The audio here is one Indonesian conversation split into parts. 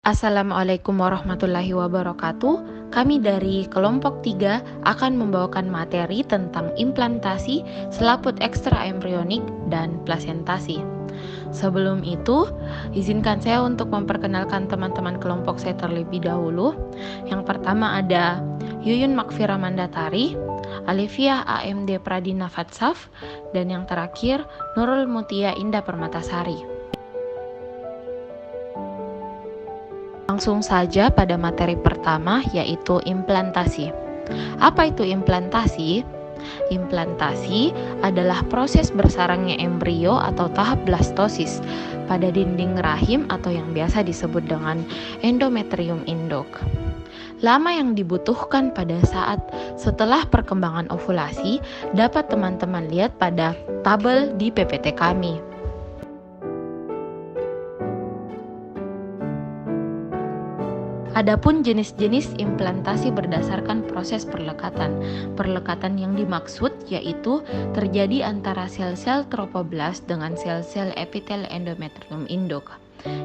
Assalamualaikum warahmatullahi wabarakatuh. Kami dari kelompok 3 akan membawakan materi tentang implantasi, selaput ekstra embrionik, dan plasentasi. Sebelum itu, izinkan saya untuk memperkenalkan teman-teman kelompok saya terlebih dahulu. Yang pertama ada Yuyun Makfira Mandatari, Alivia AMD Pradina Fatsaf, dan yang terakhir Nurul Mutia Indah Permatasari. Langsung saja pada materi pertama, yaitu implantasi. Apa itu implantasi? Implantasi adalah proses bersarangnya embrio atau tahap blastosis pada dinding rahim atau yang biasa disebut dengan endometrium induk. Lama yang dibutuhkan pada saat setelah perkembangan ovulasi dapat teman-teman lihat pada tabel di PPT kami. Adapun jenis-jenis implantasi berdasarkan proses perlekatan. Perlekatan yang dimaksud yaitu terjadi antara sel-sel trofoblast dengan sel-sel epitel endometrium induk.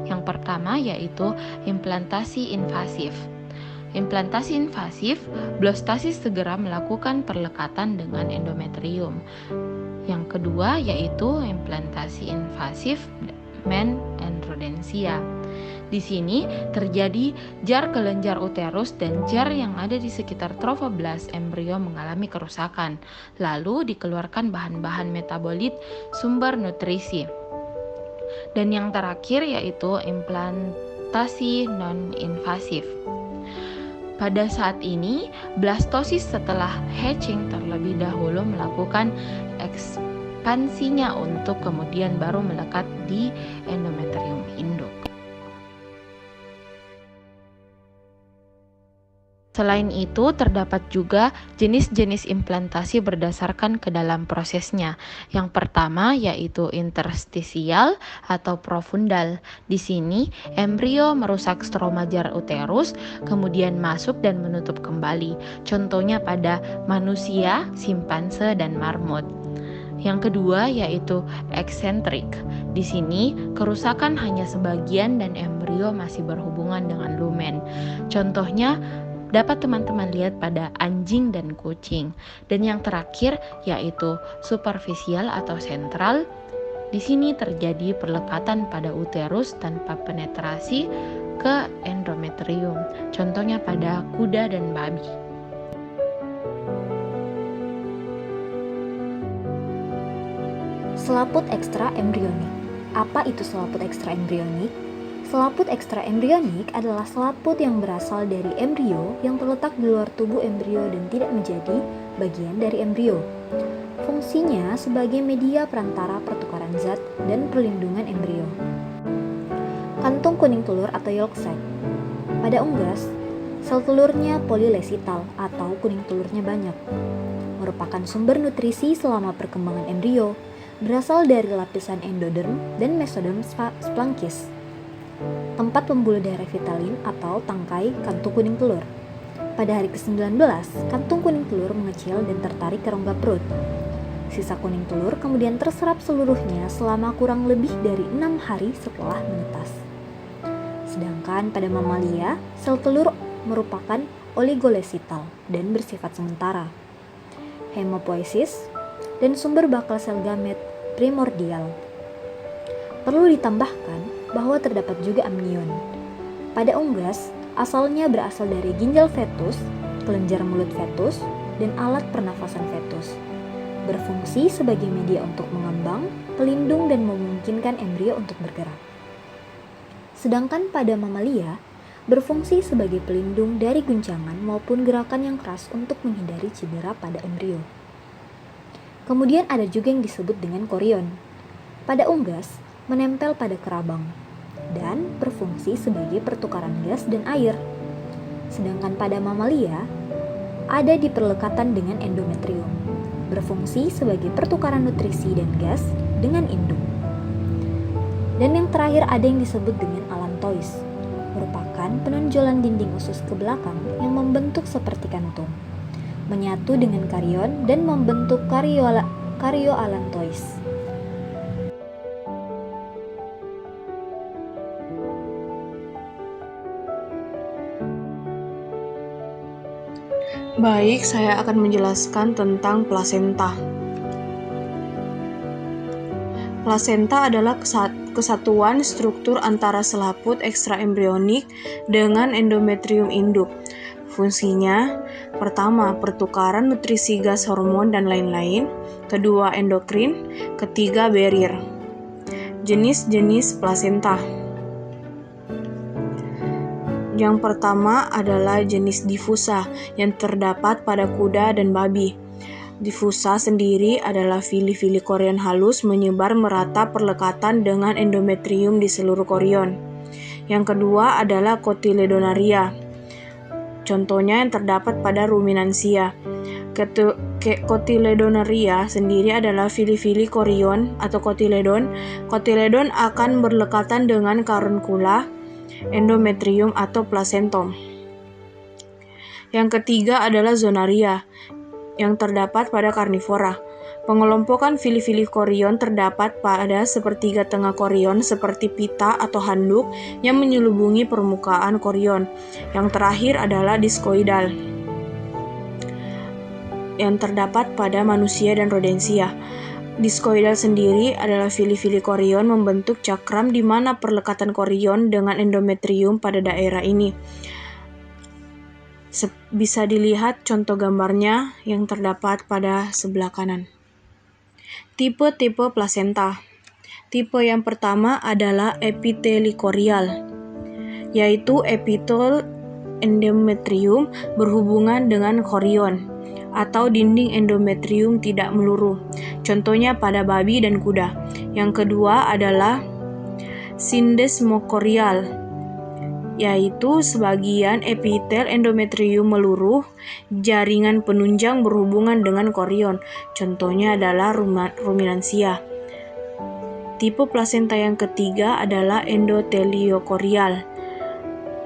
Yang pertama yaitu implantasi invasif. Implantasi invasif, blastosis segera melakukan perlekatan dengan endometrium. Yang kedua yaitu implantasi invasif men and rodentia. Di sini terjadi jar kelenjar uterus dan jar yang ada di sekitar trofoblast embrio mengalami kerusakan, lalu dikeluarkan bahan-bahan metabolit sumber nutrisi. Dan yang terakhir yaitu implantasi non-invasif. Pada saat ini, blastosis setelah hatching terlebih dahulu melakukan ekspansinya untuk kemudian baru melekat di endometrium induk. Selain itu, terdapat juga jenis-jenis implantasi berdasarkan ke dalam prosesnya. Yang pertama yaitu interstisial atau profundal. Di sini, embrio merusak stroma jar uterus, kemudian masuk dan menutup kembali. Contohnya pada manusia, simpanse, dan marmut. Yang kedua yaitu eksentrik. Di sini, kerusakan hanya sebagian dan embrio masih berhubungan dengan lumen. Contohnya dapat teman-teman lihat pada anjing dan kucing. Dan yang terakhir yaitu superficial atau sentral. Di sini terjadi perlekatan pada uterus tanpa penetrasi ke endometrium. Contohnya pada kuda dan babi. Selaput ekstra embrionik. Apa itu selaput ekstra embrionik? Selaput ekstra embrionik adalah selaput yang berasal dari embrio yang terletak di luar tubuh embrio dan tidak menjadi bagian dari embrio. Fungsinya sebagai media perantara pertukaran zat dan perlindungan embrio. Kantung kuning telur atau yolk sac. Pada unggas, sel telurnya polylesital atau kuning telurnya banyak. Merupakan sumber nutrisi selama perkembangan embrio, berasal dari lapisan endoderm dan mesoderm splankis. Tempat pembuluh darah vitalin atau tangkai kantung kuning telur. Pada hari ke-19, kantung kuning telur mengecil dan tertarik ke rongga perut. Sisa kuning telur kemudian terserap seluruhnya selama kurang lebih dari 6 hari setelah menetas. Sedangkan pada mamalia, sel telur merupakan oligolesital dan bersifat sementara. Hemopoiesis dan sumber bakal sel gamet primordial. Perlu ditambahkan bahwa terdapat juga amnion. Pada unggas, asalnya berasal dari ginjal fetus, kelenjar mulut fetus, dan alat pernafasan fetus. Berfungsi sebagai media untuk mengembang, pelindung, dan memungkinkan embrio untuk bergerak. Sedangkan pada mamalia, berfungsi sebagai pelindung dari guncangan maupun gerakan yang keras untuk menghindari cedera pada embrio. Kemudian ada juga yang disebut dengan korion. Pada unggas, menempel pada kerabang dan berfungsi sebagai pertukaran gas dan air. Sedangkan pada mamalia ada di perlekatan dengan endometrium, berfungsi sebagai pertukaran nutrisi dan gas dengan induk. Dan yang terakhir ada yang disebut dengan alantois, merupakan penonjolan dinding usus ke belakang yang membentuk seperti kantung, menyatu dengan karion dan membentuk karioalantois. Baik, saya akan menjelaskan tentang plasenta. Plasenta adalah kesatuan struktur antara selaput ekstraembrionik dengan endometrium induk. Fungsinya, pertama, pertukaran nutrisi, gas, hormon, dan lain-lain. Kedua, endokrin. Ketiga, barrier. Jenis-jenis plasenta. Yang pertama adalah jenis difusa yang terdapat pada kuda dan babi. Difusa sendiri adalah fili-fili korion halus menyebar merata perlekatan dengan endometrium di seluruh korion. Yang kedua adalah cotyledonaria. Contohnya yang terdapat pada ruminansia. Cotyledonaria sendiri adalah fili-fili korion atau kotiledon. Kotiledon akan berlekatan dengan karunkula, endometrium atau plasentom. Yang ketiga adalah zonaria yang terdapat pada karnivora. Pengelompokan fili-fili korion terdapat pada sepertiga tengah korion seperti pita atau handuk yang menyelubungi permukaan korion. Yang terakhir adalah diskoidal yang terdapat pada manusia dan rodensia. Diskoidal sendiri adalah fili-fili korion membentuk cakram di mana perlekatan korion dengan endometrium pada daerah ini. Bisa dilihat contoh gambarnya yang terdapat pada sebelah kanan. Tipe-tipe plasenta. Tipe yang pertama adalah epitelikorial, yaitu epitel endometrium berhubungan dengan korion atau dinding endometrium tidak meluruh. Contohnya pada babi dan kuda. Yang kedua adalah sindesmokorial, yaitu sebagian epitel endometrium meluruh, jaringan penunjang berhubungan dengan korion. Contohnya adalah ruminansia. Tipe plasenta yang ketiga adalah endotheliokorial,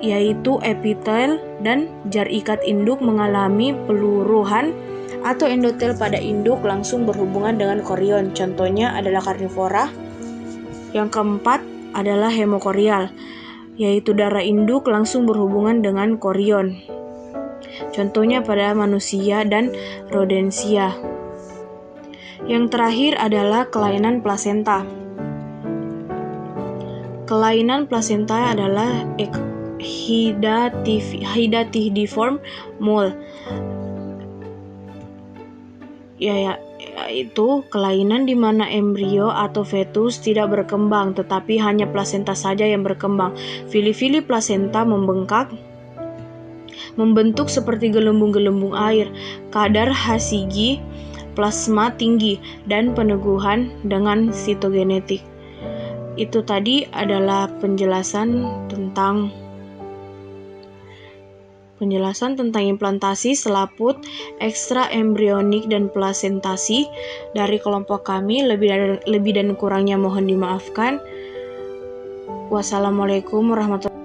yaitu epitel dan jar ikat induk mengalami peluruhan atau endotel pada induk langsung berhubungan dengan korion. Contohnya adalah karnivora. Yang keempat adalah hemokorial, yaitu darah induk langsung berhubungan dengan korion. Contohnya pada manusia dan rodensia. Yang terakhir adalah kelainan plasenta. Kelainan plasenta adalah hydatidiform mole, yaitu kelainan di mana embrio atau fetus tidak berkembang, tetapi hanya plasenta saja yang berkembang. Fili-fili plasenta membengkak, membentuk seperti gelembung-gelembung air, kadar Hcg plasma tinggi, dan peneguhan dengan sitogenetik. Itu tadi adalah penjelasan tentang implantasi selaput ekstraembrionik dan plasentasi dari kelompok kami. Lebih dan kurangnya mohon dimaafkan. Wassalamualaikum warahmatullahi wabarakatuh.